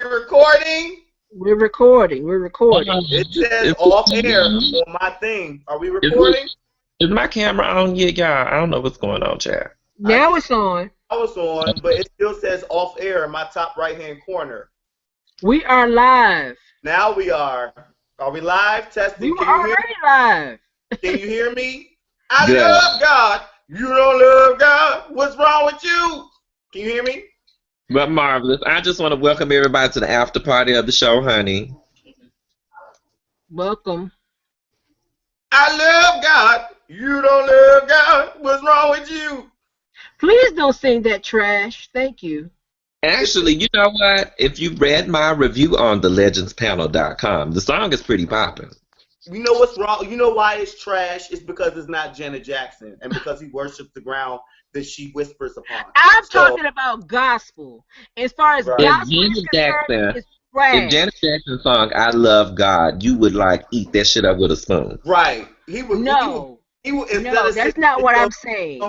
recording? We're recording. We're recording. It says off air on my thing. Are we recording? Is my camera on yet, y'all? I don't know what's going on, chat. Now it's on. I was on, but it still says off air in my top right-hand corner. We are live. Now we are. Are we live? Testing. We were already live. Can you hear me? I love God. You don't love God. What's wrong with you? Can you hear me? But marvelous. I just want to welcome everybody to the after party of the show, honey. Welcome. I love God. You don't love God. What's wrong with you? Please don't sing that trash. Thank you. Actually, you know what? If you read my review on thelegendspanel.com, the song is pretty popping. You know what's wrong? You know why it's trash? It's because it's not Janet Jackson and because he worships the ground that she whispers upon. I'm talking about gospel. As far as gospel is Jackson, it's trash. if Janet Jackson's song "I Love God," you would like eat that shit up with a spoon. Right? He would. No, that's not what I'm saying.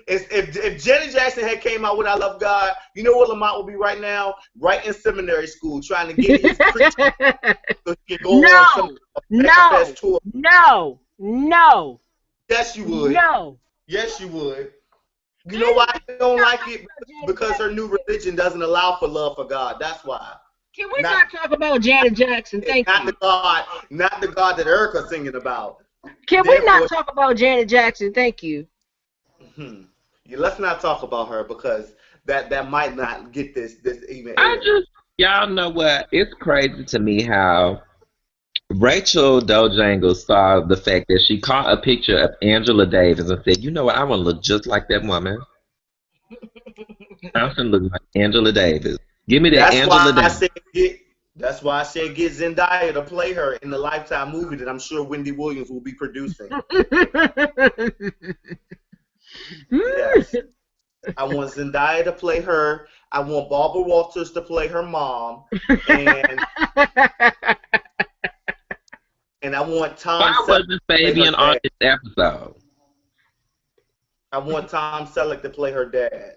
If Janet Jackson had came out with "I Love God," you know what Lamont would be right now? Right in seminary school, trying to get his preaching so he can go on some tour. No. Yes, you would. No. Yes, you would. You know why you don't like it? Because her new religion doesn't allow for love for God. That's why. Can we not talk about Janet Jackson? Thank you. Not the God that Erica's singing about. Can we not talk about Janet Jackson? Thank you. Yeah, let's not talk about her because that might not get this even. Y'all know what? It's crazy to me how Rachel Dojangle saw the fact that she caught a picture of Angela Davis and said, "You know what? I want to look just like that woman. I want to look like Angela Davis. Give me that Angela Davis." That's why I said get Zendaya to play her in the Lifetime movie that I'm sure Wendy Williams will be producing. Yes. I want Zendaya to play her. I want Barbara Walters to play her mom. And I want Tom Why Selleck wasn't Fabian on this episode? I want Tom Selleck to play her dad.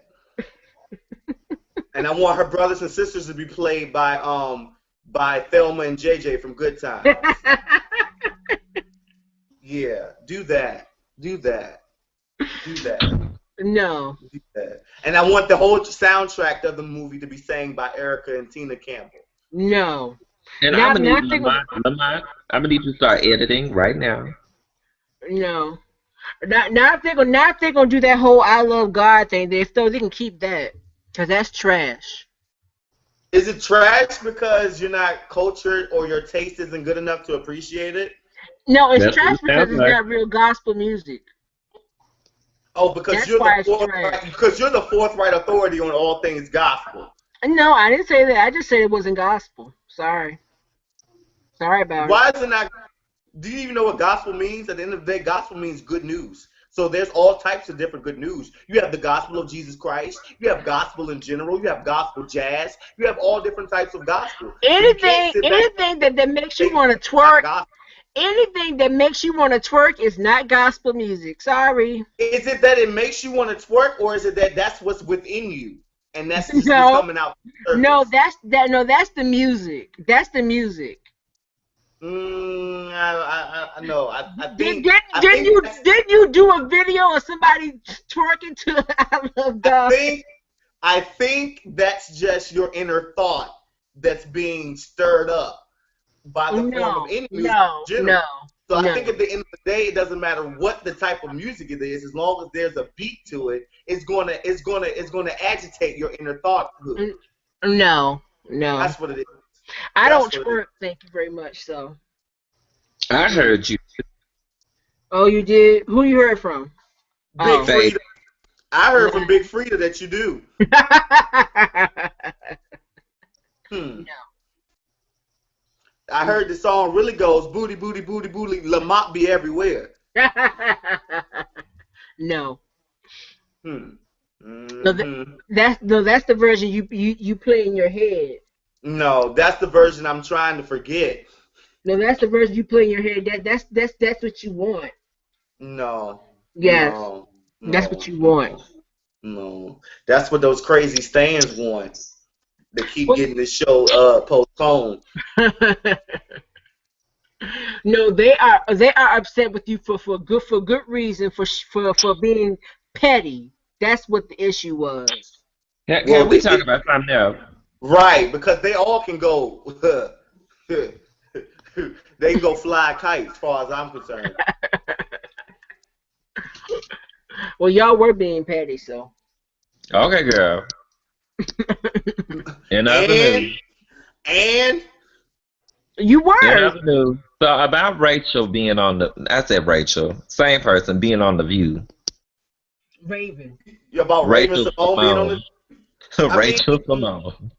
And I want her brothers and sisters to be played by Thelma and JJ from Good Times. Yeah, do that. No. Do that. And I want the whole soundtrack of the movie to be sang by Erica and Tina Campbell. No. And I'm gonna need you to start editing right now. No. Now if they're gonna do that whole "I love God" thing, they can keep that because that's trash. Is it trash because you're not cultured or your taste isn't good enough to appreciate it? No, it's trash because it's not real gospel music. Oh, because you're the forthright authority on all things gospel. No, I didn't say that. I just said it wasn't gospel. Sorry about it. Why is it not? Do you even know what gospel means? At the end of the day, gospel means good news. So there's all types of different good news. You have the gospel of Jesus Christ. You have gospel in general. You have gospel jazz. You have all different types of gospel. Anything that makes you want to twerk. Anything that makes you want to twerk is not gospel music. Sorry. Is it that it makes you want to twerk, or is it that that's what's within you, and that's just coming out? No, that's the music. That's the music. I know. Didn't you do a video of somebody twerking to "I Love God"? I think that's just your inner thought that's being stirred up by the form of any music. So I think at the end of the day, it doesn't matter what the type of music it is, as long as there's a beat to it, it's gonna agitate your inner thought. No. That's what it is. I don't twerk, thank you very much. So I heard you. Oh, you did? Who you heard from? Big Frida. I heard from Big Frida that you do. No. I heard the song really goes booty, booty, booty, booty. Lamont be everywhere. No. Mm-hmm. No, that's the version you play in your head. No, that's the version I'm trying to forget. No, that's the version you play in your head. That's what you want. No. Yes. No, that's what you want. No. That's what those crazy stands want. They keep getting this show postponed. No, they are upset with you for good reason for being petty. That's what the issue was. Can we talk about something else? Right, because they all can go. They can go fly kites, as far as I'm concerned. Well, y'all were being petty, so. Okay, girl. In other news. And you were. In other news. So about Rachel being on I said Rachel, same person being on The View. Raven. You're about Raven Simone being on the Rachel Simone.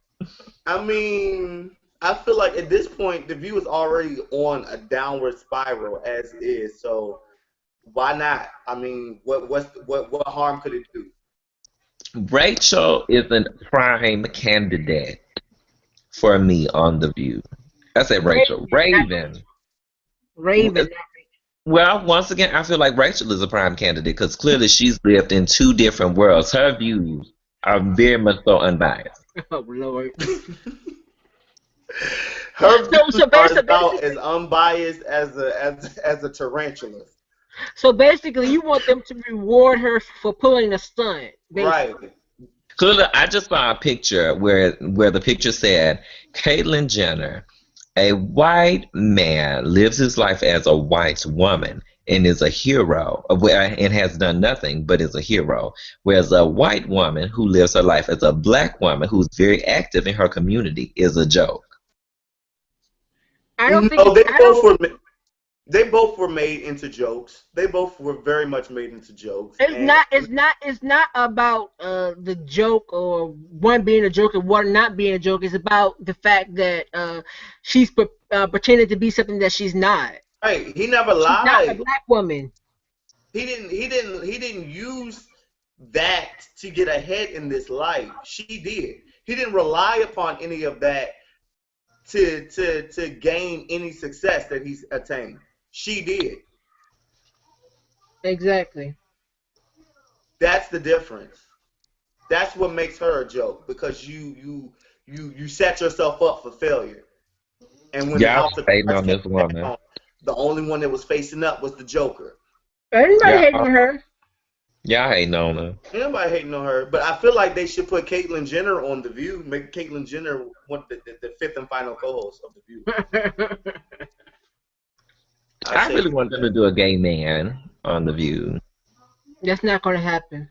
I mean, I feel like at this point, The View is already on a downward spiral as is. So why not? I mean, what harm could it do? Rachel is a prime candidate for me on The View. I said Rachel. Raven. Well, once again, I feel like Rachel is a prime candidate because clearly she's lived in two different worlds. Her views are very much so unbiased. Oh Lord. Her views are about as unbiased as a tarantula. So basically, you want them to reward her for pulling a stunt, basically. Right. Clearly, I just saw a picture where the picture said, Caitlyn Jenner, a white man, lives his life as a white woman and is a hero, and has done nothing but is a hero. Whereas a white woman who lives her life as a black woman who's very active in her community is a joke. I don't think they both were made into jokes. They both were very much made into jokes. It's not about the joke or one being a joke and one not being a joke. It's about the fact that she's pretending to be something that she's not. Right. He never lied. She's not a black woman. He didn't use that to get ahead in this life. She did. He didn't rely upon any of that to gain any success that he's attained. She did. Exactly. That's the difference. That's what makes her a joke, because you set yourself up for failure. And when on this woman. The only one that was facing up was the Joker. Everybody hating on her. Y'all hating on her. Everybody hating on her. But I feel like they should put Caitlyn Jenner on The View. Make Caitlyn Jenner the fifth and final co-host of The View. I really want them to do a gay man on The View. That's not going to happen.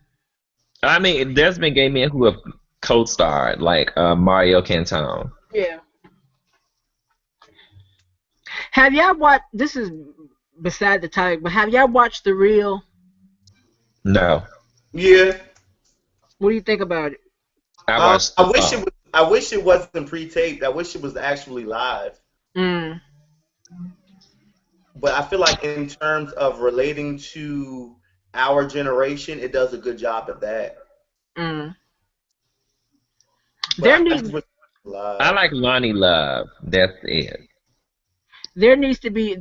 I mean, there's been gay men who have co-starred, like Mario Cantone. Yeah. Have y'all watched, this is beside the topic, but have y'all watched The Real? No. Yeah. What do you think about it? I wish it wasn't pre-taped. I wish it was actually live. Mm. But I feel like in terms of relating to our generation, it does a good job at that. Mm. I like Lonnie Love. That's it. There needs to be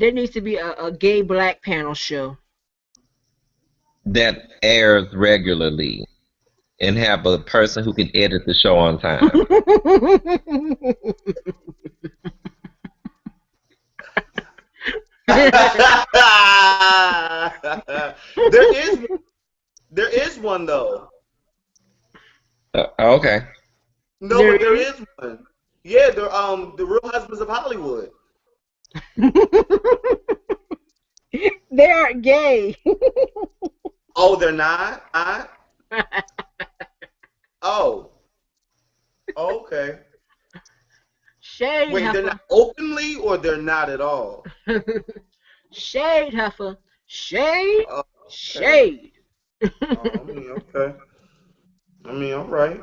a gay black panel show that airs regularly, and have a person who can edit the show on time. There is one though. Okay. No, but there is one. Yeah, the Real Husbands of Hollywood. They aren't gay. Oh, they're not? Oh. Okay. Shade. Wait, Huffer. they're not openly, or they're not at all? Shade, Huffer. Shade. Okay. Shade. Okay. I mean, all right.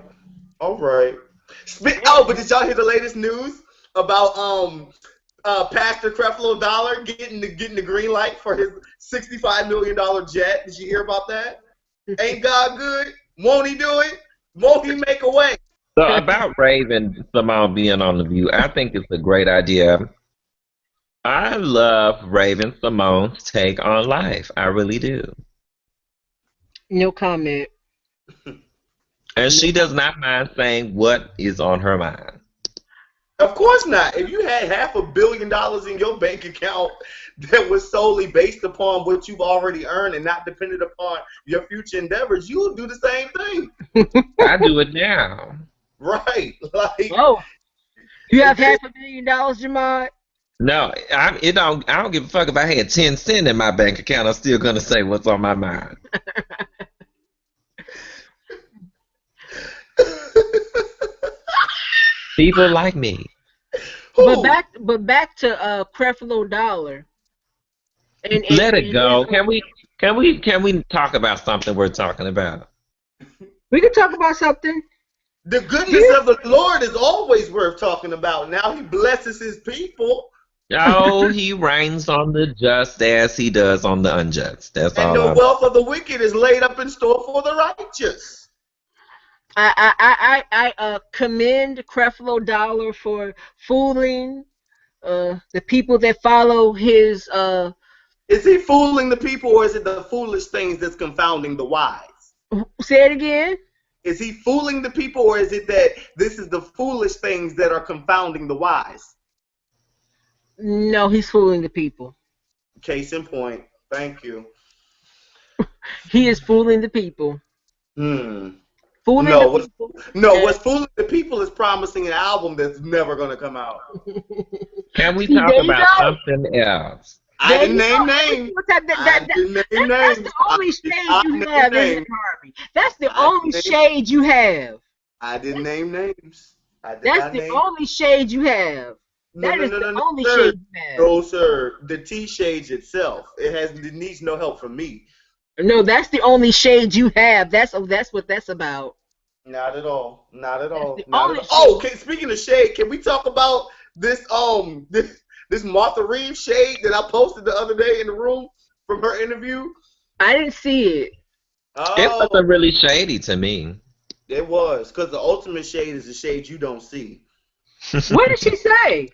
But did y'all hear the latest news about Pastor Creflo Dollar getting the green light for his $65 million jet? Did you hear about that? Ain't God good? Won't he do it? Won't he make a way? So about Raven Simone being on The View, I think it's a great idea. I love Raven Simone's take on life. I really do. No comment. And she does not mind saying what is on her mind. Of course not. If you had $500 million in your bank account that was solely based upon what you've already earned and not dependent upon your future endeavors, you would do the same thing. I do it now. Right. Like, oh, you have $500 million, Jamad? No, I don't give a fuck if I had 10 cents in my bank account. I'm still gonna say what's on my mind. People like me. But back to Creflo Dollar. Let it go. Can we talk about something we're talking about? We can talk about something. The goodness of the Lord is always worth talking about. Now he blesses his people. Oh, he reigns on the just as he does on the unjust. That's all. And the wealth of the wicked is laid up in store for the righteous. I commend Creflo Dollar for fooling the people that follow his. Is he fooling the people, or is it the foolish things that's confounding the wise? Say it again. Is he fooling the people, or is it that this is the foolish things that are confounding the wise? No, he's fooling the people. Case in point. Thank you. He is fooling the people. Fooling the people. What's fooling the people is promising an album that's never going to come out. Can we talk about something else? I didn't name names. That's the only shade you have, isn't it, Harvey? That's the only shade you have. I didn't name names. That's the only shade you have. That is the only shade you have. No, sir. The T shades itself. It needs no help from me. No, that's the only shade you have. That's what that's about. Not at all. Not at all. Okay, speaking of shade, can we talk about this this Martha Reeves shade that I posted the other day in the room from her interview? I didn't see it. It wasn't really shady to me. It was, because the ultimate shade is the shade you don't see. What did she say?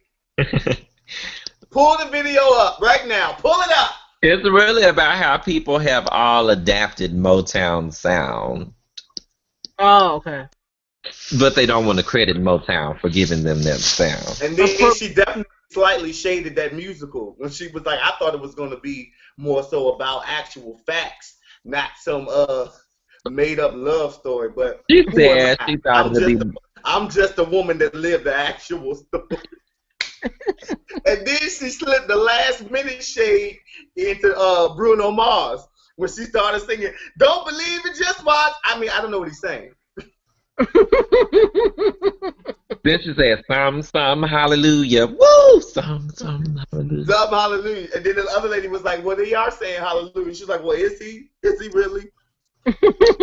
Pull the video up right now. Pull it up. It's really about how people have all adapted Motown sound. Oh, okay. But they don't want to credit Motown for giving them that sound. And then she definitely slightly shaded that musical when she was like, I thought it was going to be more so about actual facts, not some made up love story. But she said she thought I'm just a woman that lived the actual story. And then she slipped the last minute shade into Bruno Mars when she started singing, "Don't believe it, just watch." I mean, I don't know what he's saying. Then she said, some, hallelujah. Woo! Some, hallelujah. Some, hallelujah. And then the other lady was like, well, they are saying hallelujah. She's like, well, is he? Is he really?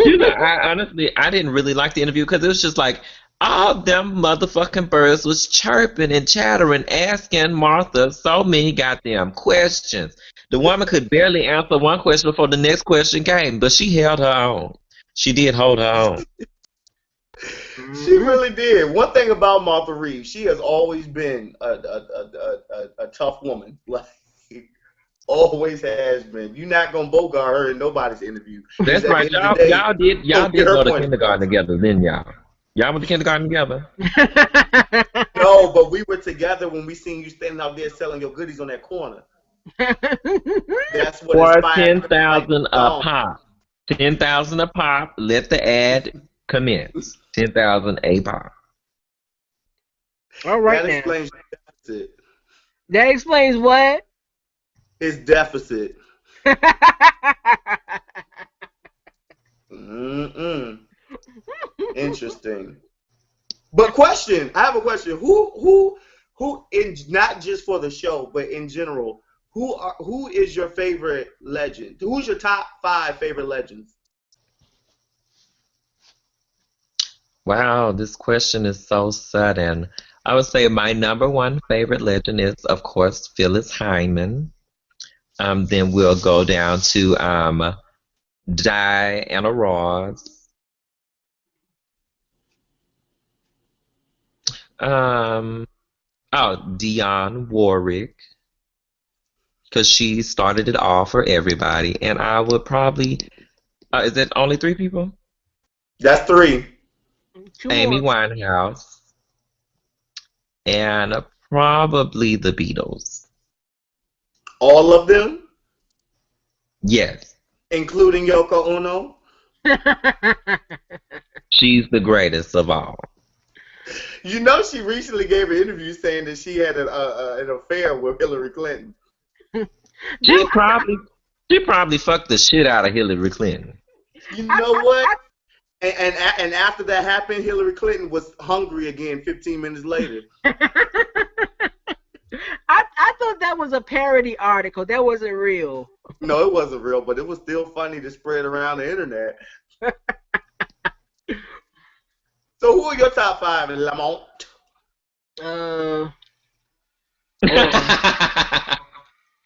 You know, I didn't really like the interview because it was just like, all them motherfucking birds was chirping and chattering, asking Martha so many goddamn questions. The woman could barely answer one question before the next question came, but she held her own. She did hold her own. She really did. One thing about Martha Reeves, she has always been a tough woman. Like, always has been. You're not gonna bogart her in nobody's interview. That's right. Y'all did go to kindergarten together, didn't y'all? Y'all went to kindergarten together? No, but we were together when we seen you standing out there selling your goodies on that corner. That's what for 10,000 a pop. 10,000 a pop. Let the ad commence. 10,000 a pop. All right, that explains your deficit. That explains what? His deficit. Interesting. But question, I have a question. Who in not just for the show, but in general, who is your favorite legend? Who's your top 5 favorite legends? Wow, this question is so sudden. I would say my number 1 favorite legend is, of course, Phyllis Hyman. Then we'll go down to Diana Ross. Dionne Warwick, because she started it all for everybody. And I would probably, is it only 3 people? That's 3. Two Amy more. Winehouse, and probably the Beatles. All of them? Yes. Including Yoko Ono? She's the greatest of all. You know, she recently gave an interview saying that she had an affair with Hillary Clinton. She probably fucked the shit out of Hillary Clinton. You know what? And after that happened, Hillary Clinton was hungry again 15 minutes later. I thought that was a parody article. That wasn't real. No, it wasn't real, but it was still funny to spread around the internet. So who are your top 5 in Lamont?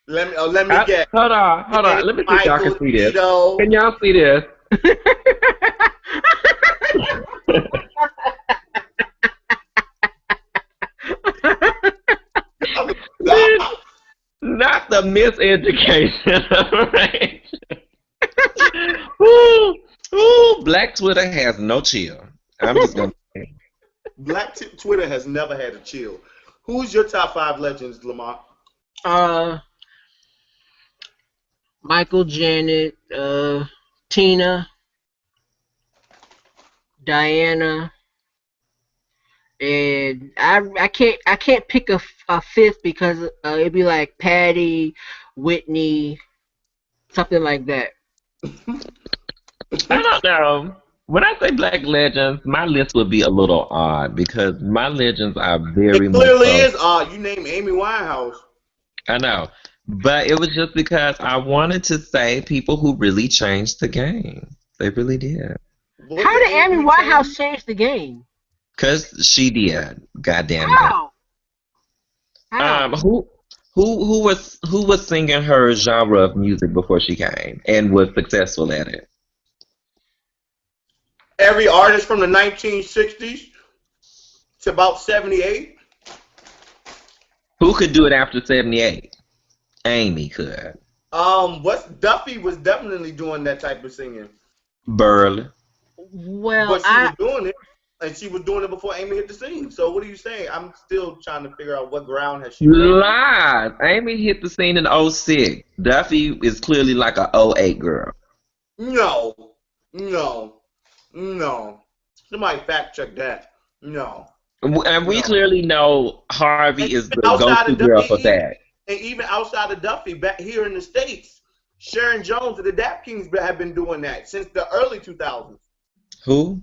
Let me guess. Hold on. Let me see if y'all can see this. Can y'all see this? Not the miseducation, right? Ooh, Black Twitter has no chill. I'm just gonna say. Black Twitter has never had a chill. Who's your top 5 legends, Lamont? Michael, Janet, Tina, Diana, and I can't pick a fifth because it'd be like Patty, Whitney, something like that. I don't know. When I say Black legends, my list would be a little odd because my legends are very It much. clearly is odd. You named Amy Winehouse. I know. But it was just because I wanted to say people who really changed the game. They really did. How did Amy Winehouse change the game? Because she did. Goddamn How? it. Who was singing her genre of music before she came and was successful at it? Every artist from the 1960s to about 78. Who could do it after 78? Amy could. Duffy was definitely doing that type of singing. Burley. Well, but she was doing it, and she was doing it before Amy hit the scene. So what are you saying? I'm still trying to figure out what ground has she broken. Lies. Amy hit the scene in 06. Duffy is clearly like a 08 girl. No. Somebody fact check that. No. And we clearly know Harvey is the go-to girl for that. And even outside of Duffy, back here in the States, Sharon Jones and the Dap Kings have been doing that since the early 2000s. Who?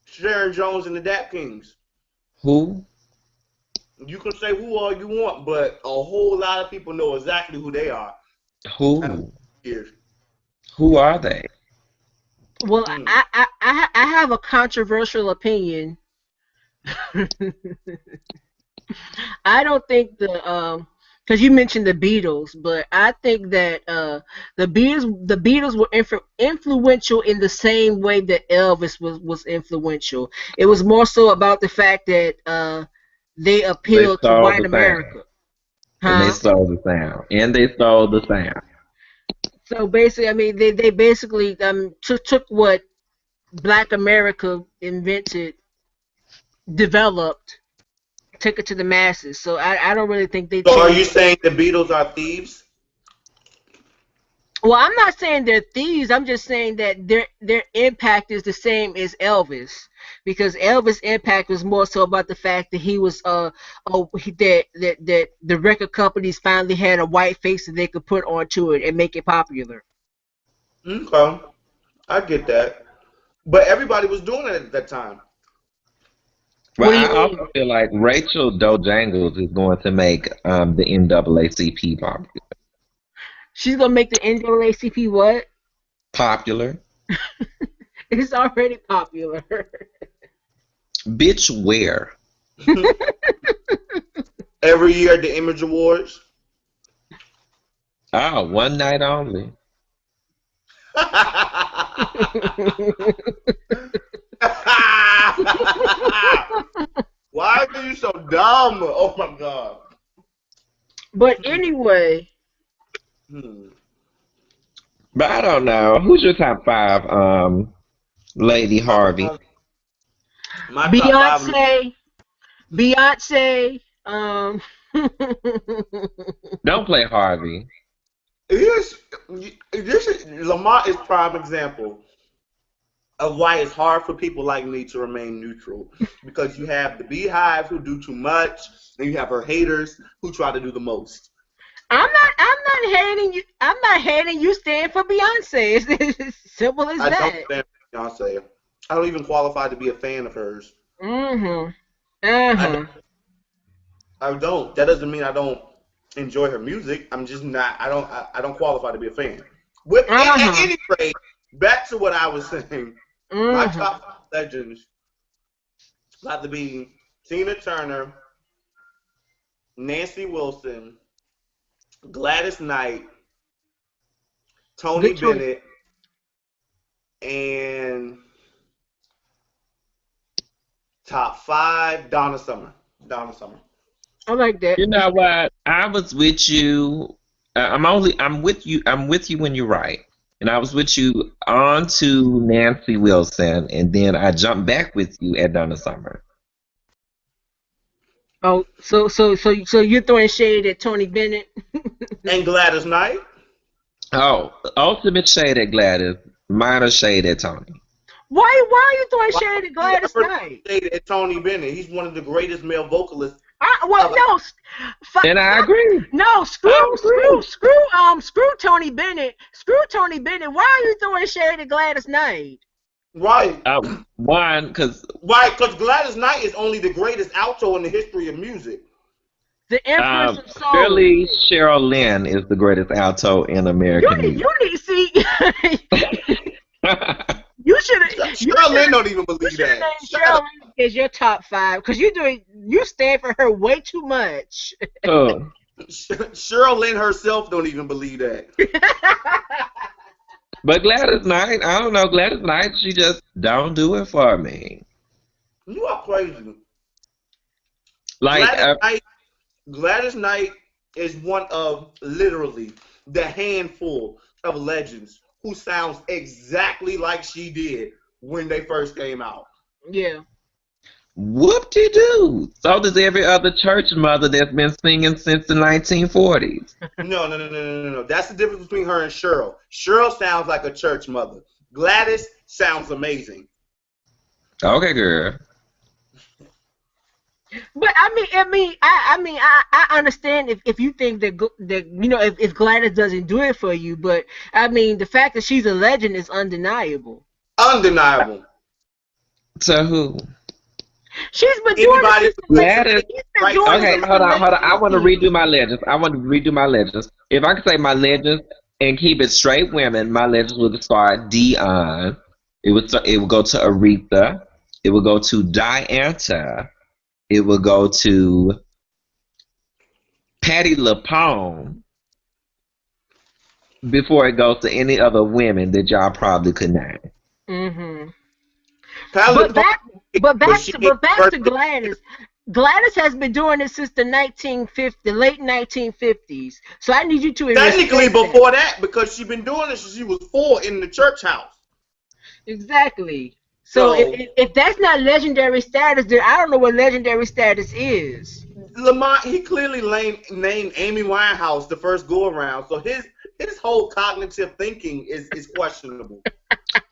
Sharon Jones and the Dap Kings. Who? You can say who all you want, but a whole lot of people know exactly who they are. Who? Who are they? Well, I have a controversial opinion. I don't think because you mentioned the Beatles, but I think that the Beatles were influential in the same way that Elvis was influential. It was more so about the fact that they appealed to white America. And they stole the sound. So basically, I mean, they basically took what Black America invented, developed, took it to the masses. So I don't really think they. So are you saying the Beatles are thieves? Well, I'm not saying they're thieves. I'm just saying that their impact is the same as Elvis, because Elvis' impact was more so about the fact that he was that the record companies finally had a white face that they could put onto it and make it popular. Okay, I get that, but everybody was doing it at that time. Well, I also feel like Rachel Dojangles is going to make the NAACP popular. She's gonna make the NAACP what? Popular. It's already popular. Bitch, where? Every year at the Image Awards. Oh, one night only. Why are you so dumb? Oh my god. But anyway. But I don't know. Who's your top 5, Lady Harvey? My top five. Beyonce. Don't play Harvey. This Lamar is prime example of why it's hard for people like me to remain neutral, because you have the Beehive who do too much, and you have her haters who try to do the most. I'm not hating you. I'm not hating you. Stand for Beyonce. It's simple as I that. don't stand for Beyonce. I don't even qualify to be a fan of hers. I don't. That doesn't mean I don't enjoy her music. I'm just not. I don't qualify to be a fan. At any rate, back to what I was saying. My top legends got to be Tina Turner, Nancy Wilson, Gladys Knight, Tony Bennett, and top 5, Donna Summer. I like that. You know what? I was with you. I'm with you. I'm with you when you're right. And I was with you on to Nancy Wilson, and then I jumped back with you at Donna Summer. Oh, so you're throwing shade at Tony Bennett and Gladys Knight. Oh, ultimate shade at Gladys, minor shade at Tony. Why are you throwing shade at Gladys Knight? Shade at Tony Bennett. He's one of the greatest male vocalists. No. And I agree. No, screw Tony Bennett. Screw Tony Bennett. Why are you throwing shade at Gladys Knight? Right. Because Gladys Knight is only the greatest alto in the history of music. The Empress of Soul. Really, Cheryl Lynn is the greatest alto in American music. You need to see. You should have. Cheryl Lynn don't even believe that. Cheryl Lynn is your top 5 because you stand for her way too much. Oh. Cheryl Lynn herself don't even believe that. But Gladys Knight, I don't know. Gladys Knight, she just don't do it for me. You are crazy. Like Gladys Knight is one of literally the handful of legends who sounds exactly like she did when they first came out. Yeah. Whoop-de-doo. So does every other church mother that's been singing since the 1940s. No. That's the difference between her and Cheryl. Cheryl sounds like a church mother. Gladys sounds amazing. Okay, girl. But I understand if you think that if Gladys doesn't do it for you, but I mean the fact that she's a legend is undeniable. Undeniable. To who? She's been doing it. Gladys. Okay, hold on. I want to redo my legends. If I could say my legends and keep it straight women, my legends would start Dion. It would go to Aretha. It would go to Dianta. It would go to Patti LuPone before it goes to any other women that y'all probably could name. Mm-hmm. But back to Gladys. Gladys has been doing this since the late 1950s. So I need you to technically before that, because she's been doing this since she was 4 in the church house. Exactly. So if that's not legendary status, then I don't know what legendary status is. Lamont, he clearly named Amy Winehouse the first go around, so his whole cognitive thinking is questionable.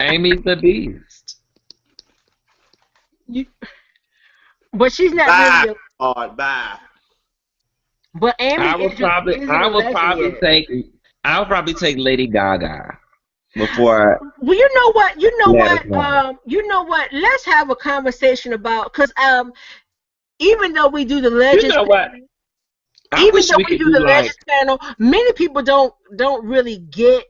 Amy's the beast. But she's not really. Bye. But Amy, I would probably take Lady Gaga before. Well, you know what? Let's have a conversation about, because even though we do the legends, you know what? Legends panel, many people don't really get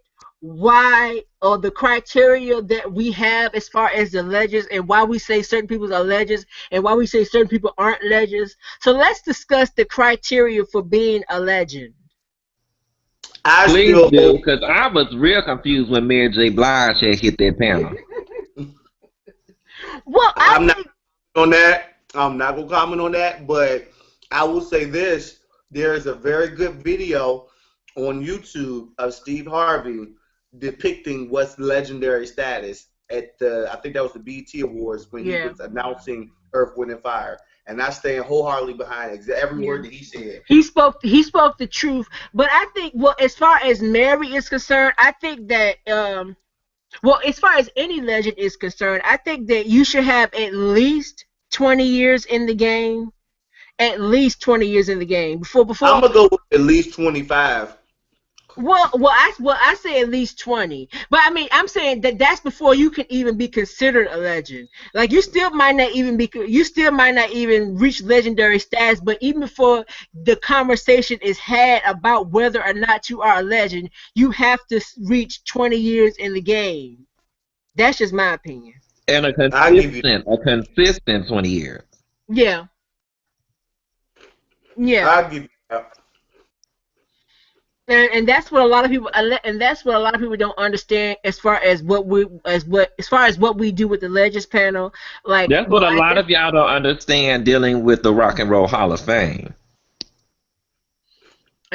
why, or the criteria that we have as far as the legends, and why we say certain people are legends and why we say certain people aren't legends. So let's discuss the criteria for being a legend. Please do, because I was real confused when Mary J. Blige had hit that panel. Well, I'm not gonna comment on that, but I will say this: there is a very good video on YouTube of Steve Harvey depicting what's legendary status, at the, I think that was the BET Awards when he Yeah. was announcing Earth, Wind, and Fire, and I stand wholeheartedly behind every Yeah. word that he said. He spoke the truth. But I think, well, as far as Mary is concerned, I think that well, as far as any legend is concerned, I think that you should have at least 20 years in the game. At least 20 years in the game I'm before. gonna go with at least 25. Well, I say at least 20. But I mean, I'm saying that that's before you can even be considered a legend. Like you still might not even reach legendary status, but even before the conversation is had about whether or not you are a legend, you have to reach 20 years in the game. That's just my opinion. And I give you, a consistent 20 years. Yeah. Yeah. I give you that. And that's what a lot of people don't understand as far as what we do with the Legends panel. Like, That's what well, a I lot guess of y'all don't understand dealing with the Rock and Roll Hall of Fame.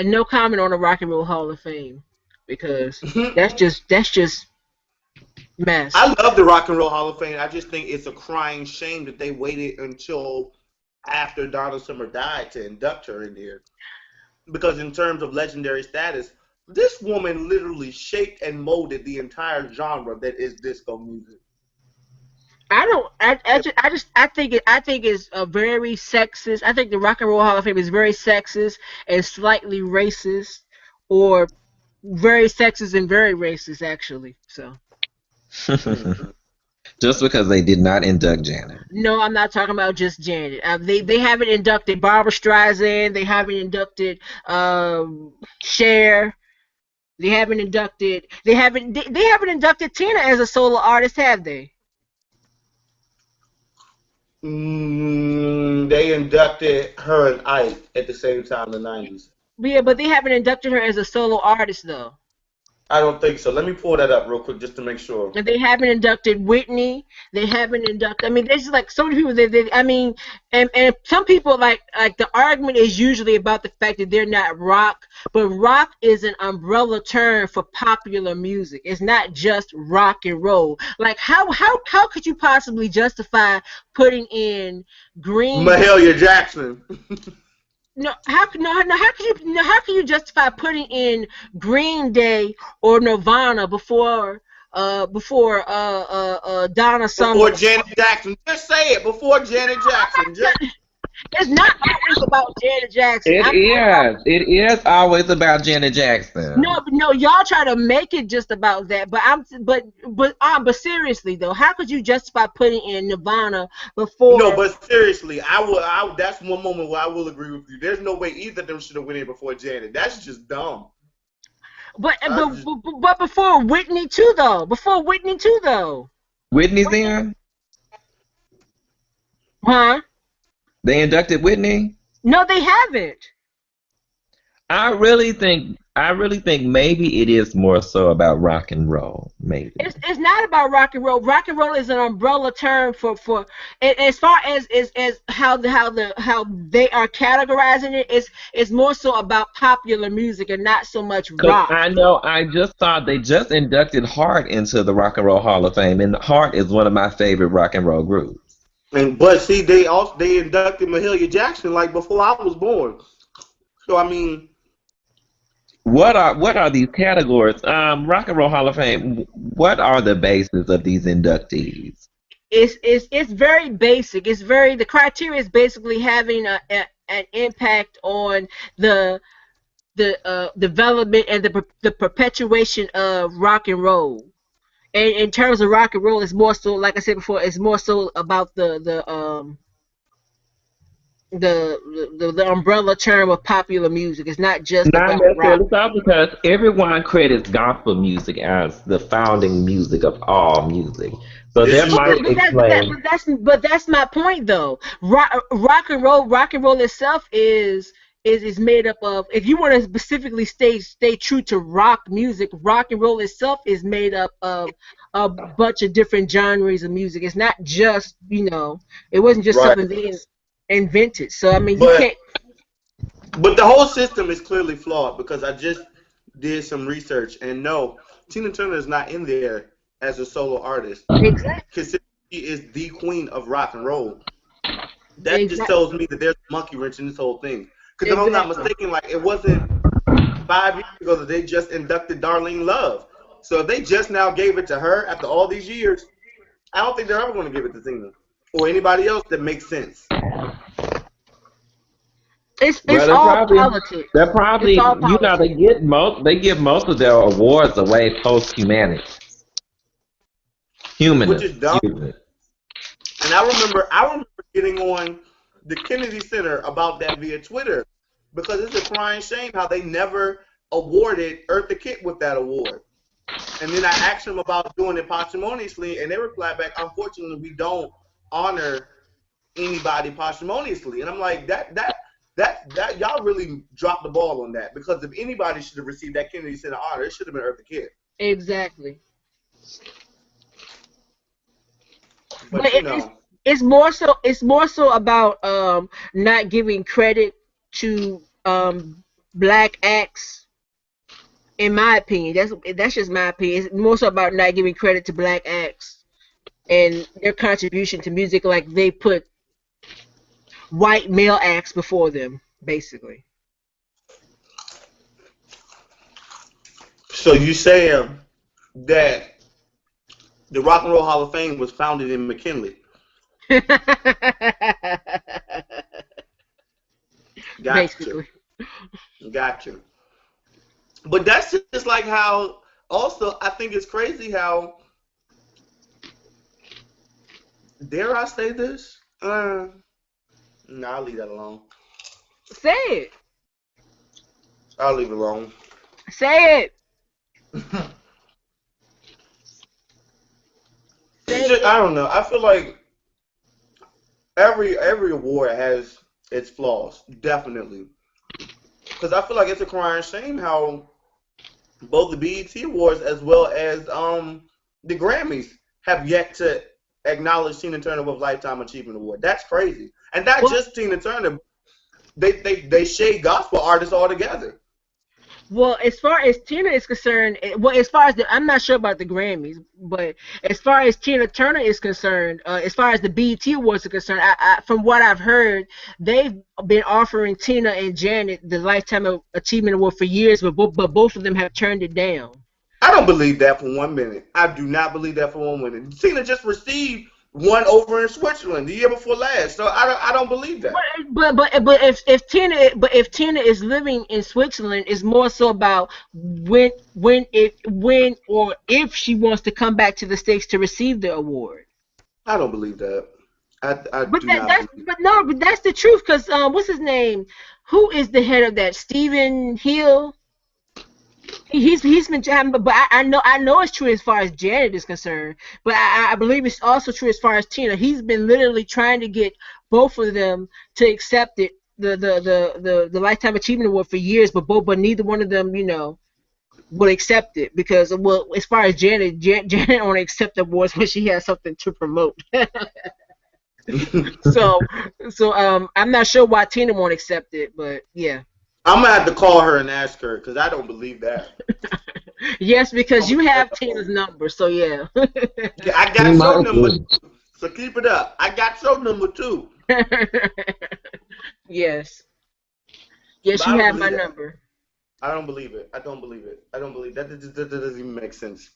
no comment on the Rock and Roll Hall of Fame because that's just mess. I love the Rock and Roll Hall of Fame. I just think it's a crying shame that they waited until after Donna Summer died to induct her in there. Because in terms of legendary status, this woman literally shaped and molded the entire genre that is disco music. I don't. I think it's a very sexist. I think the Rock and Roll Hall of Fame is very sexist and slightly racist, or very sexist and very racist actually. So. Mm. Just because they did not induct Janet. No, I'm not talking about just Janet. They haven't inducted Barbara Streisand. They haven't inducted Cher. They haven't inducted Tina as a solo artist, have they? They inducted her and Ike at the same time in the 90s. Yeah, but they haven't inducted her as a solo artist though. I don't think so. Let me pull that up real quick just to make sure. And they haven't inducted Whitney. They haven't inducted. I mean, there's just like so many people. I mean, and some people like the argument is usually about the fact that they're not rock, but rock is an umbrella term for popular music. It's not just rock and roll. Like how could you possibly justify putting in Green Day? Mahalia Jackson. How can you justify putting in Green Day or Nirvana before Donna Summer? Before Janet Jackson. Just say it. Before Janet Jackson. It's not always about Janet Jackson. It is always about Janet Jackson. No, y'all try to make it just about that. But seriously though, how could you justify putting in Nirvana before? No, but seriously, that's one moment where I will agree with you. There's no way either of them should have went in before Janet. That's just dumb. But before Whitney too though. Whitney's in? Huh? They inducted Whitney? No, they haven't. I really think maybe it is more so about rock and roll. Maybe it's not about rock and roll. Rock and roll is an umbrella term for as far as how they are categorizing it. It's more so about popular music and not so much rock. I know. I just saw they just inducted Heart into the Rock and Roll Hall of Fame, and Heart is one of my favorite rock and roll groups. But see, they inducted Mahalia Jackson like before I was born. So I mean, what are these categories? Rock and Roll Hall of Fame. What are the bases of these inductees? It's very basic. The criteria is basically having an impact on the development and the perpetuation of rock and roll. And in terms of rock and roll, it's more so, like I said before, it's more so about the umbrella term of popular music. It's not just Not about rock. necessarily so, because everyone credits gospel music as the founding music of all music. So that might explain. But that's my point though. Rock and roll itself is made up of, if you want to specifically stay true to rock music, rock and roll itself is made up of a bunch of different genres of music. It's not just, it wasn't just something they invented. So I mean, you can't. But the whole system is clearly flawed because I just did some research and no, Tina Turner is not in there as a solo artist. Exactly. Considering she is the queen of rock and roll, that just Exactly. tells me that there's a monkey wrench in this whole thing. Because if I'm not Exactly. mistaken, like it wasn't 5 years ago that they just inducted Darlene Love. So if they just now gave it to her after all these years, I don't think they're ever going to give it to Tina or anybody else that makes sense. It's Well, all politics. they're It's probably, all you know, politics. they give most of their awards away post humanity, Which humanist, is dumb. excuse me. And I remember getting on the Kennedy Center about that via Twitter because it's a crying shame how they never awarded Eartha Kitt with that award. And then I asked them about doing it posthumously, and they replied back, "Unfortunately, we don't honor anybody posthumously." And I'm like, that y'all really dropped the ball on that because if anybody should have received that Kennedy Center honor, it should have been Eartha Kitt. Exactly. But But you know, it's more so about not giving credit to black acts. In my opinion, that's just my opinion. It's more so about not giving credit to black acts and their contribution to music, like they put white male acts before them, basically. so you saying that the Rock and Roll Hall of Fame was founded in McKinley? Gotcha, Basically. gotcha. But that's just like how. Also, I think it's crazy how. Dare I say this? No, I'll leave that alone. Say it. I'll leave it alone. Say it. It's Say just, it. I don't know. I feel like every award has its flaws, definitely. Because I feel like it's a crying shame how both the BET Awards as well as the Grammys have yet to acknowledge Tina Turner with Lifetime Achievement Award. That's crazy, and not Well, just Tina Turner. They shade gospel artists altogether. well, as far as Tina is concerned, well, as far as I'm not sure about the Grammys, but as far as Tina Turner is concerned, as far as the BET Awards are concerned, from what I've heard, they've been offering Tina and Janet the Lifetime Achievement Award for years, but both of them have turned it down. I don't believe that for 1 minute. I do not believe that for 1 minute. Tina just received one over in Switzerland the year before last, so I don't believe that. But if Tina is living in Switzerland, it's more so about when or if she wants to come back to the States to receive the award. I don't believe that. I But do not believe. but that's the truth. Cause what's his name? Who is the head of that? Stephen Hill. He's been trying, but I know it's true as far as Janet is concerned. But I believe it's also true as far as Tina. He's been literally trying to get both of them to accept it, the Lifetime Achievement Award for years, but neither one of them, will accept it because, well, as far as Janet only accept awards when she has something to promote. so I'm not sure why Tina won't accept it, but yeah. I'm gonna have to call her and ask her because I don't believe that. Yes, because I'm you gonna have Tina's number, so yeah. yeah, I He got your might number, be. so keep it up. I got your number too, Yes. Yes, but I you don't have my believe that. number. I don't believe it. I don't believe it. I don't believe that. That doesn't even make sense.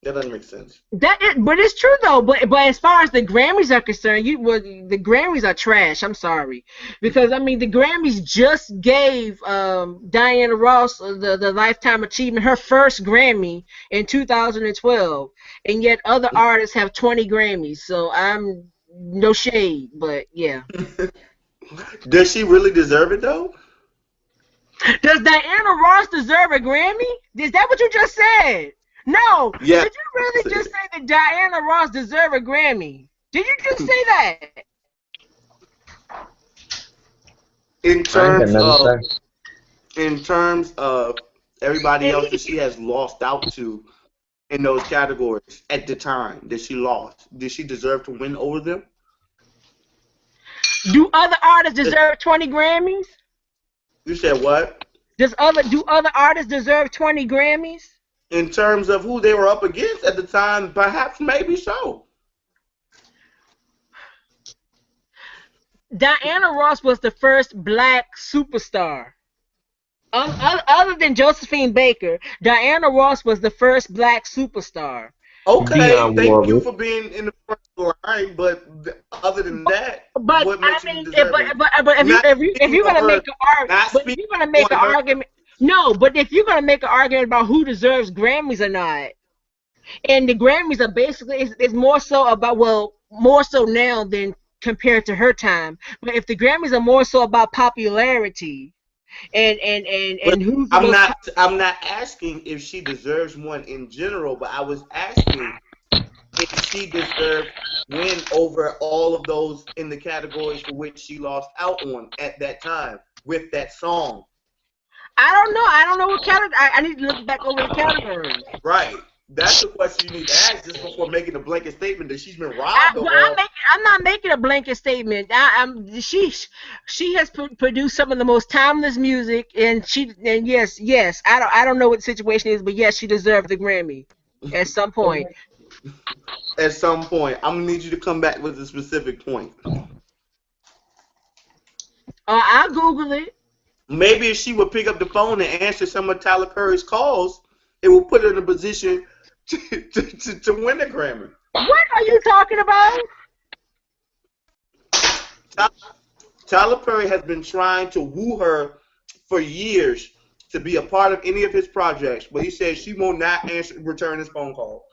That doesn't make sense. But it's true though. But as far as the Grammys are concerned, the Grammys are trash. I'm sorry, because I mean the Grammys just gave Diana Ross the Lifetime Achievement, her first Grammy in 2012, and yet other artists have 20 Grammys. So I'm no shade, but yeah. Does she really deserve it though? Does Diana Ross deserve a Grammy? Is that what you just said? No. Yes. Did you really just say that Diana Ross deserve a Grammy? Did you just say that? In I ain't got terms nothing of to say. in terms of everybody else that she has lost out to in those categories at the time that she lost, did she deserve to win over them? Do other artists deserve 20 Grammys? You said what? Do other artists deserve 20 Grammys? in terms of who they were up against at the time, perhaps maybe so. Diana Ross was the first black superstar. Other than Josephine Baker, Diana Ross was the first black superstar. Okay, Dionne thank you Warwick. for being in the front line, but other than that, But what I makes you mean, deserving? but Not if speaking you're on gonna her, make an not but if speaking you're gonna make on an her. argument, no. But if you're gonna make an argument about who deserves Grammys or not, and the Grammys are basically it's more so about, well, more so now than compared to her time. But if the Grammys are more so about popularity But and who's the I'm most not. I'm not asking if she deserves one in general, but I was asking if she deserved win over all of those in the categories for which she lost out on at that time with that song. I don't know. I don't know what category. I need to look back over the categories. Right. That's the question you need to ask just before making a blanket statement that she's been robbed of But all. I'm not making a blanket statement. She has produced some of the most timeless music, and yes, I don't know what the situation is, but yes, she deserved the Grammy at some point. At some point, I'm gonna need you to come back with a specific point. I'll Google it. Maybe if she would pick up the phone and answer some of Tyler Perry's calls, it will put her in a position to win the Grammy. What are you talking about? Tyler Perry has been trying to woo her for years to be a part of any of his projects, but he says she will not return his phone call.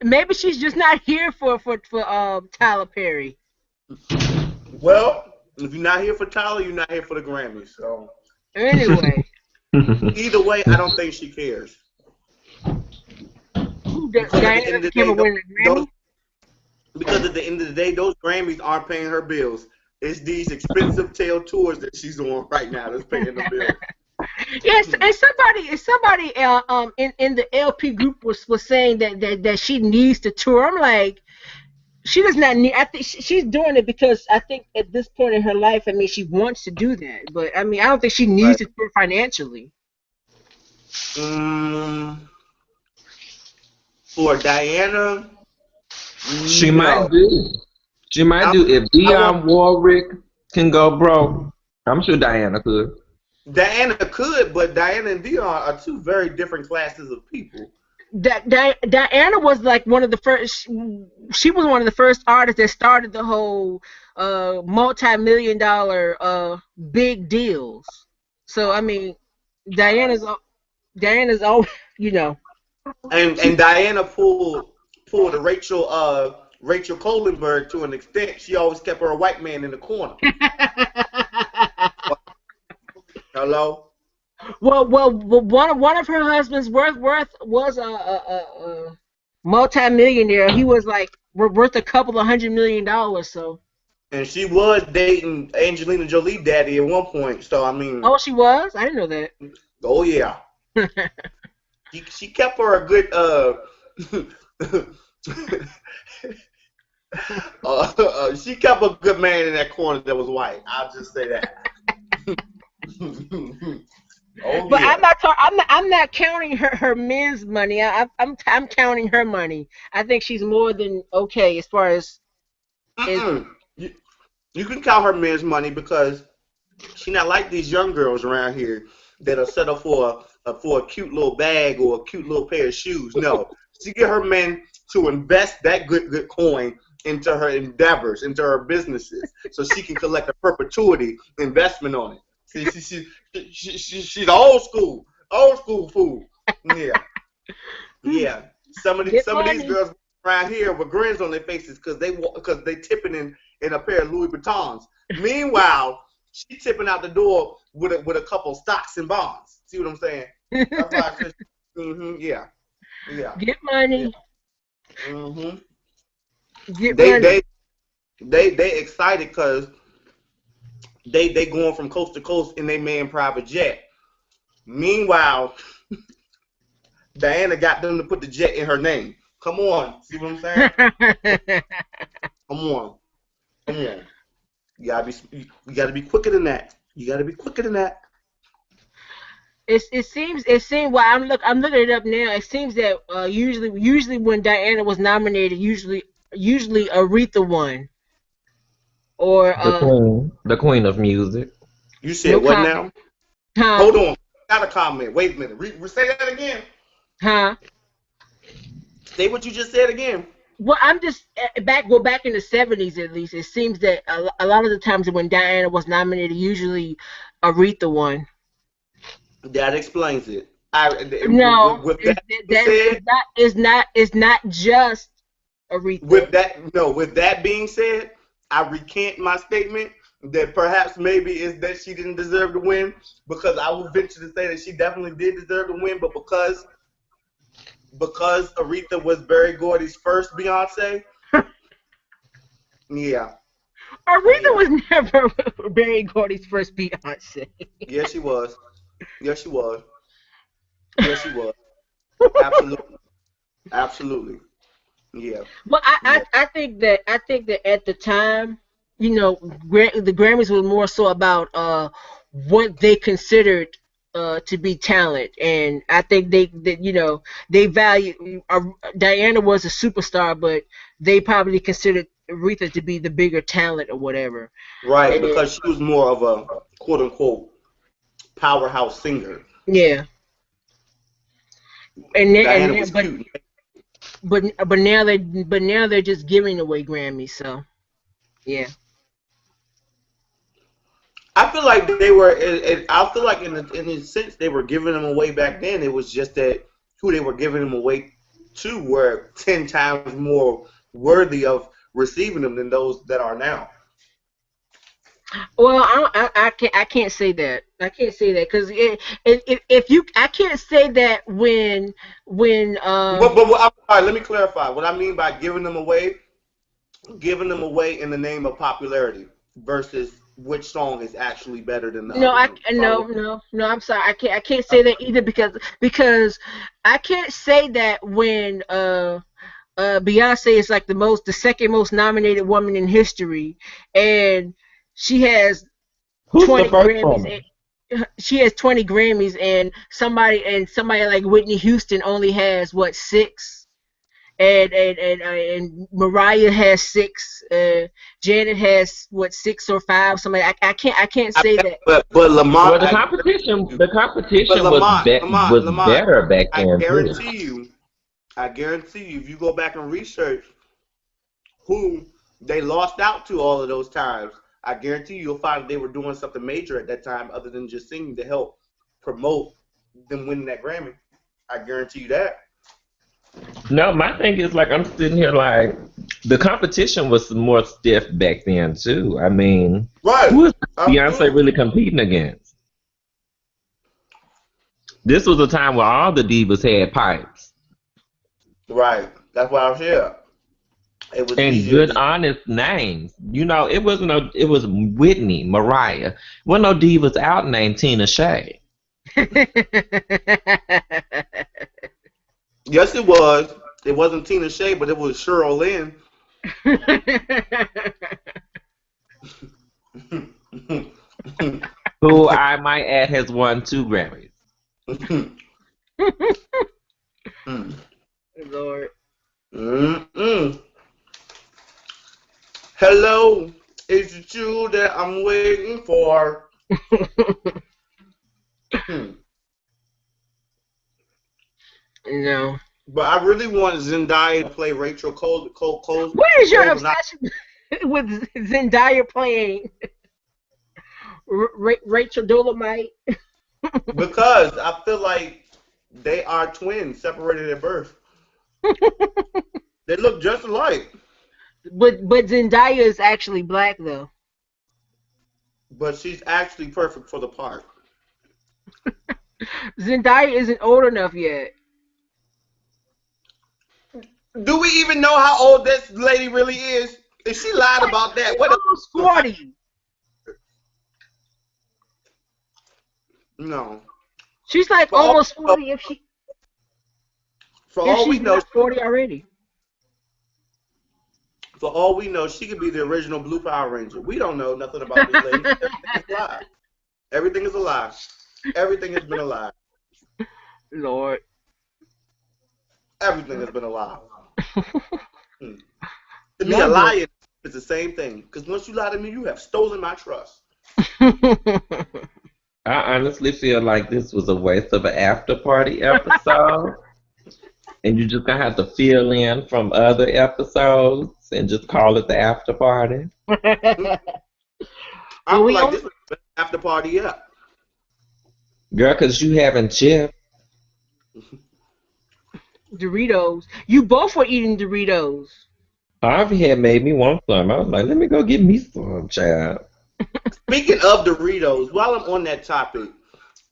Maybe she's just not here for Tyler Perry. Well, if you're not here for Tyler, you're not here for the Grammys. So Anyway, either way, I don't think she cares. Because at the Diana end of the doesn't care day, about winning a those Grammy. because at the end of the day, those Grammys aren't paying her bills. It's these expensive tail tours that she's on right now that's paying the bills. Yes, and somebody in the LP group was saying that she needs to tour. I'm like, she does not need. I think she's doing it because I think at this point in her life, I mean, she wants to do that. But I mean, I don't think she needs Right. to tour financially. Mm, for Diana, She no. might do. She might I, do. If I want Dionne Warwick can go broke, I'm sure Diana could. Diana could, but Diana and Dion are two very different classes of people. Diana was like one of the first. She was one of the first artists that started the whole multi-million dollar big deals. So I mean, Diana's Diana's all you know. And Diana pulled a Rachel Kohlenberg to an extent. She always kept her a white man in the corner. Hello. Well, one of her husbands, Worth was a multi-millionaire. He was like worth a couple of $100 million. So. And she was dating Angelina Jolie daddy at one point. So I mean, Oh, she was. I didn't know that. oh yeah, she kept her a good she kept a good man in that corner that was white. I'll just say that. Oh But yeah. I'm not counting her men's money. I'm counting her money. I think she's more than okay as far as is. You, you can count her men's money because she not like these young girls around here that are set up for a cute little bag or a cute little pair of shoes. No, she get her men to invest that good coin into her endeavors, into her businesses, so she can collect a perpetuity investment on it. See, she's old school fool. Yeah, yeah. Get Some of these money. girls around here with grins on their faces because they tipping in a pair of Louis Vuittons. Meanwhile, she tipping out the door with a couple stocks and bonds. See what I'm saying? That's why I said, yeah, yeah, Get yeah. money. hmm Get They money. they they excited because they going from coast to coast in their man private jet. Meanwhile, Diana got them to put the jet in her name. Come on, see what I'm saying? Come on, come on. You gotta be quicker than that. You gotta be quicker than that. It seems well I'm looking it up now. It seems that usually when Diana was nominated, usually Aretha won or the queen of music. You said no what comment. now? Huh? Hold on. Got a comment. Wait a minute. Say that again. Huh? Say what you just said again. Well, I'm just back in the '70s at least. It seems that a lot of the times when Diana was nominated, usually Aretha won. That explains it. I No, with it's that being that's said, it's not just Aretha. with that being said, I recant my statement that perhaps maybe is that she didn't deserve to win, because I would venture to say that she definitely did deserve to win, but because Aretha was Berry Gordy's first Beyonce, yeah, Aretha yeah, was never Barry Gordy's first Beyonce. yes she was, yes she was, yes she was, absolutely, absolutely, yeah, Well, yeah, I think that at the time, the Grammys was more so about what they considered to be talent, and I think they value Diana was a superstar, but they probably considered Aretha to be the bigger talent or whatever. right, And because she was more of a quote unquote powerhouse singer. yeah, and Diana then, was cute. but now they're just giving away Grammys, so yeah. I feel like they were. I feel like in a sense they were giving them away back then. It was just that who they were giving them away to were 10 times more worthy of receiving them than those that are now. Well, I can't say that. I can't say that because if you, I can't say that when I'm sorry. Let me clarify. What I mean by giving them away in the name of popularity versus which song is actually better than the no, other one. Follow? no, I'm sorry. I can't say that either because I can't say that when Beyonce is like the second most nominated woman in history, and she has Who's the 20 first Grammys. woman? She has 20 Grammys, and somebody like Whitney Houston only has what, six, and Mariah has six. Janet has what, six or five. Somebody I can't say that. But Lamont, Well, the competition the but competition was Lamont, better back I then too. guarantee you, I guarantee you, if you go back and research who they lost out to all of those times, I guarantee you'll find they were doing something major at that time other than just singing to help promote them winning that Grammy. I guarantee you that. No, my thing is like I'm sitting here like the competition was more stiff back then too. I mean, Right. who is Beyonce Absolutely. really competing against? This was a time where all the divas had pipes Right. That's why I was here. It was and easier good, to. honest names. It wasn't no. It was Whitney, Mariah. Wasn't no divas out named Tina Shay. Yes, it was. It wasn't Tina Shea, but it was Cheryl Lynn. Who I might add has won 2 Grammys. Lord. Mm-mm. Hello, is it you that I'm waiting for? Hmm. No. But I really want Zendaya to play Rachel What is your Cole's not obsession with Zendaya playing Rachel Dolomite? because I feel like they are twins separated at birth. They look just alike, But Zendaya is actually black though. but she's actually perfect for the part. Zendaya isn't old enough yet. Do we even know how old this lady really is? If she lied about that, She's what almost else? 40. No. She's like For all, almost 40 for if all we she's know, not 40 already. she could be the original Blue Power Ranger. We don't know nothing about this lady. Everything is a lie. Everything is a lie. Everything has been a lie. Lord. Everything has been a lie. Hmm. To me, a Y'all lie is the same thing. Because once you lie to me, you have stolen my trust. I honestly feel like this was a waste of an after party episode. And you're just gonna have to fill in from other episodes and just call it the after party. I feel like this was the best after party yet. Girl, cause you haven't chipped. Doritos. You both were eating Doritos. Harvey had made me want some. I was like, let me go get me some, child. Speaking of Doritos, while I'm on that topic,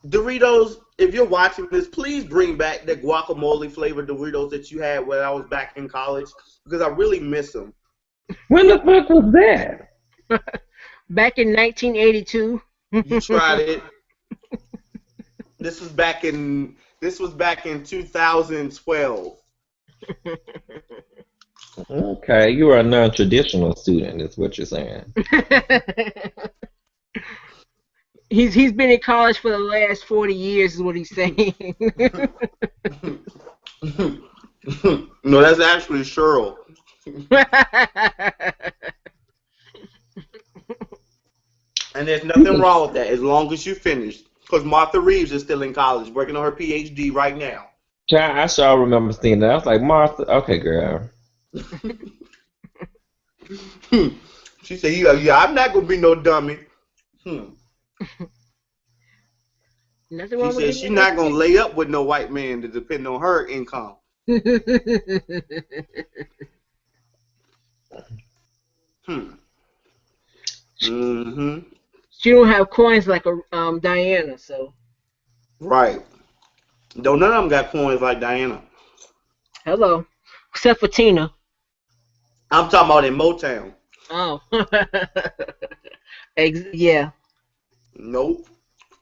Doritos, if you're watching this, please bring back the guacamole flavored Doritos that you had when I was back in college because I really miss them. When the fuck was that? Back in 1982. You tried it. This was back in 2012. Okay, you are a non-traditional student, is what you're saying. He's been in college for the last 40 years, is what he's saying. No, that's actually Cheryl. And there's nothing wrong with that as long as you finish. Because Martha Reeves is still in college, working on her PhD right now. Child, I sure remember seeing that. I was like, Martha, okay, girl. She said, yeah, I'm not going to be no dummy. Nothing She wrong said with she's not going to lay up with no white man to depend on her income. Mm-hmm. She don't have coins like a Diana, so. Right. Though none of them got coins like Diana. Hello. Except for Tina. I'm talking about in Motown. Oh. Yeah. Nope.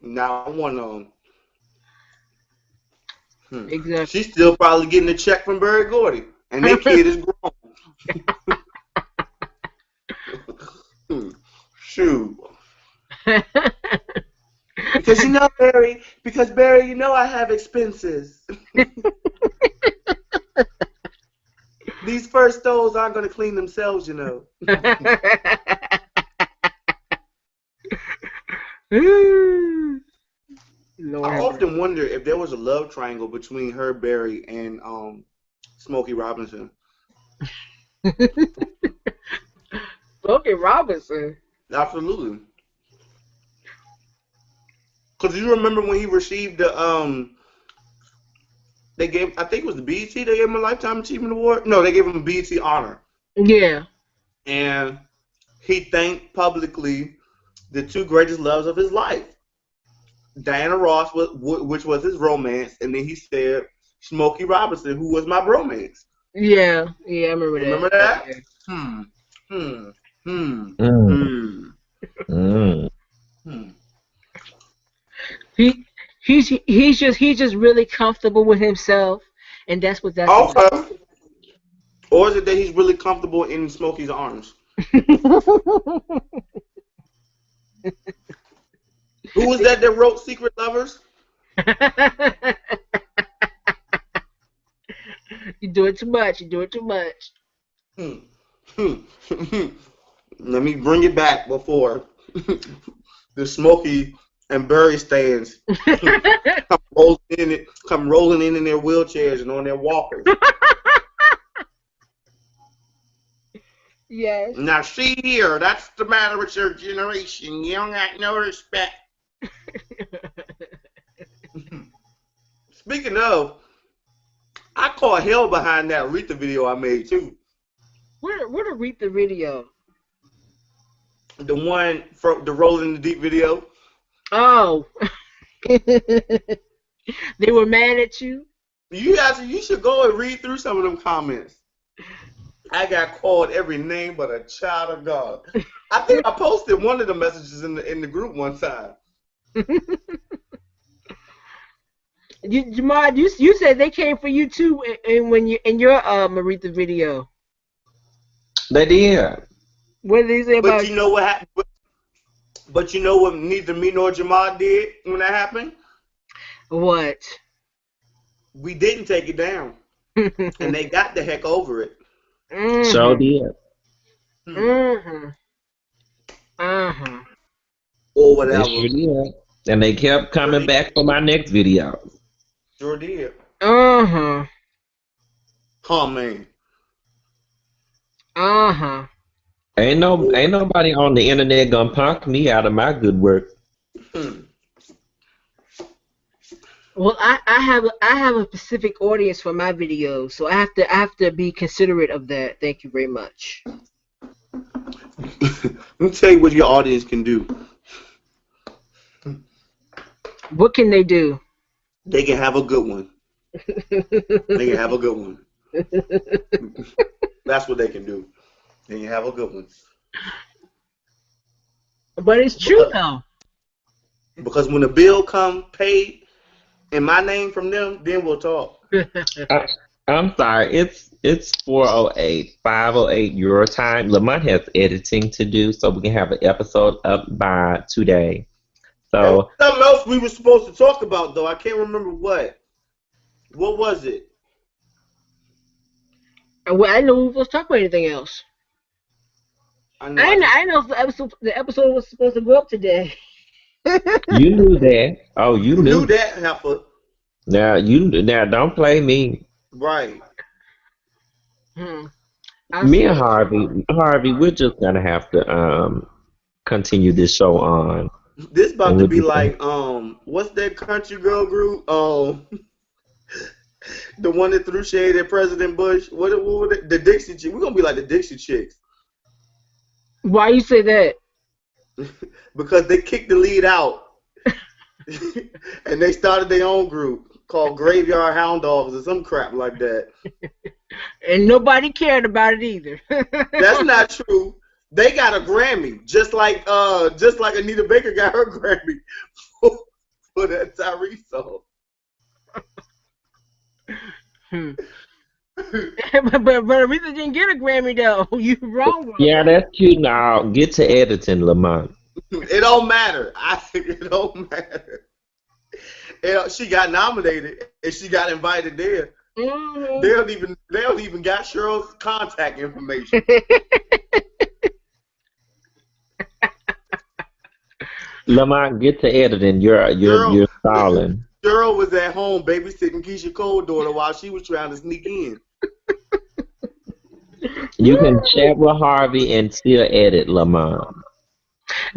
Not one of them. Exactly. She's still probably getting a check from Berry Gordy. And their kid is grown. Shoot. Because Barry, you know I have expenses. These first stoves aren't going to clean themselves, you know. Lord I often wonder if there was a love triangle between her, Barry, and Smokey Robinson. Smokey Robinson? Absolutely. Because you remember when he received the they gave, I think it was the BET, they gave him a Lifetime Achievement Award. No, they gave him a BET honor. Yeah. And he thanked publicly the two greatest loves of his life. Diana Ross, which was his romance, and then he said Smokey Robinson, who was my bromance. Yeah, I remember that. Remember that? He's just really comfortable with himself, and that's what that's okay. About. Or is it that he's really comfortable in Smokey's arms? Who was that wrote Secret Lovers? You do it too much. Let me bring it back before the Smokey and Barry stands come rolling in their wheelchairs and on their walkers. Yes. Now see here, that's the matter with your generation. You don't got no respect. Speaking of, I caught hell behind that Aretha video I made too. What Aretha video? The one from the Rolling in the Deep video. Oh. They were mad at you? You should go and read through some of them comments. I got called every name but a child of God. I think I posted one of the messages in the group one time. Jamad, you said they came for you too in your Aretha video. They did. What did they say about? But you know what happened? But you know what neither me nor Jamad did when that happened? What? We didn't take it down, and they got the heck over it. So did. Or whatever. They sure did. And they kept coming back for my next video. Sure did. Uh-huh. Oh man. Uh-huh. Ain't nobody on the internet gonna punk me out of my good work. Well, I have a specific audience for my videos, so I have to be considerate of that. Thank you very much. Let me tell you what your audience can do. What can they do? They can have a good one. They can have a good one. That's what they can do. They can have a good one. But it's true though. Because when the bill come paid in my name from them, then we'll talk. I'm sorry. It's 4:08, 5:08 your time. Lamont has editing to do, so we can have an episode up by today. So something else we were supposed to talk about though. I can't remember what. What was it? Well, I know we were supposed to talk about anything else. I know the episode was supposed to go up today. You knew that. Oh, you knew that, Heifer. Now don't play me. Right. Me and Harvey, we're just gonna have to continue this show on. This about to be like what's that country girl group? The one that threw shade at President Bush. What the Dixie Chicks? We're gonna be like the Dixie Chicks. Why you say that? Because they kicked the lead out, and they started their own group called Graveyard Hound Dogs or some crap like that. And nobody cared about it either. That's not true. They got a Grammy, just like Anita Baker got her Grammy for that Tyrese song. but Aretha didn't get a Grammy though. You wrong. Yeah, that's cute. Now get to editing, Lamont. It don't matter. I think it don't matter. She got nominated and she got invited there. Mm-hmm. They don't even got Cheryl's contact information. Lamont, get to editing. You're stalling. Cheryl was at home babysitting Keisha Cole's daughter while she was trying to sneak in. You can chat with Harvey and still edit, Lamont.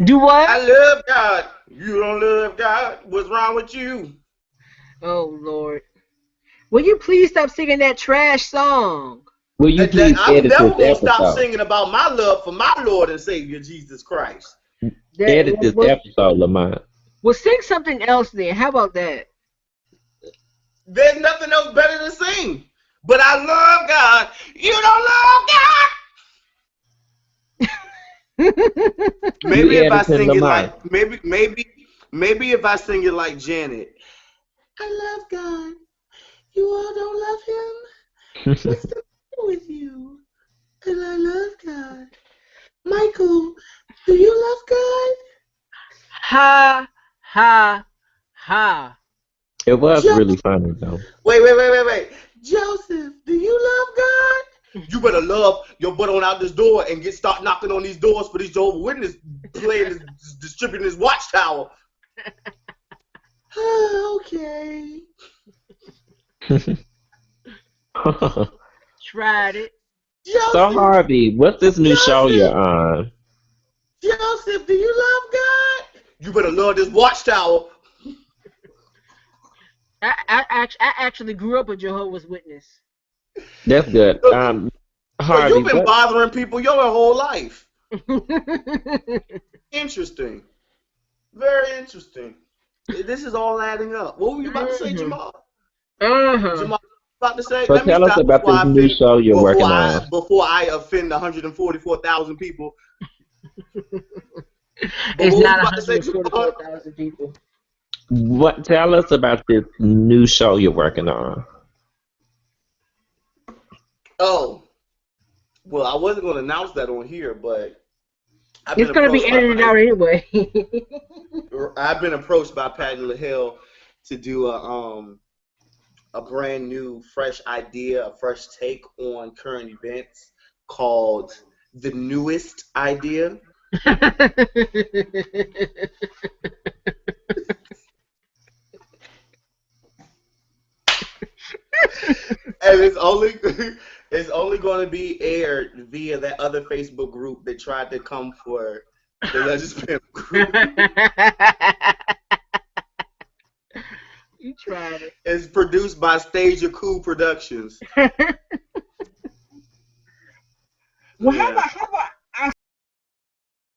Do what? I love God. You don't love God. What's wrong with you? Oh Lord. Will you please stop singing that trash song? Will you please edit this episode? I'm never going to stop singing about my love for my Lord and Savior, Jesus Christ. Edit this episode, Lamont. Well, sing something else then. How about that? There's nothing else better to sing. But I love God. You don't love God. Maybe if I sing it like maybe if I sing it like Janet. I love God. You all don't love him. What's the matter with you? And I love God. Michael, do you love God? Ha ha ha. It was really funny though. Wait. Joseph, do you love God? You better love your butt on out this door and start knocking on these doors for these Jehovah's Witnesses playing distributing this watchtower. Okay. Tried it. Joseph, so Harvey, what's this new show you're on? Joseph, do you love God? You better love this watchtower. I actually grew up a Jehovah's Witness. That's good. Harvey, so you've been bothering people your whole life. Interesting. Very interesting. This is all adding up. What were you about to say, Jamal? Jamal, about to say? So tell us about this new show you're working on. Before I offend 144,000 people. It's not 144,000 people. What? Tell us about this new show you're working on. Oh, well, I wasn't going to announce that on here, but it's going to be edited out anyway. I've been approached by Patty LaHill to do a brand new, fresh idea, a fresh take on current events called The Newest Idea. And it's only going to be aired via that other Facebook group that tried to come for the legislative group. You tried it. It's produced by Stage of Cool Productions. Well, how about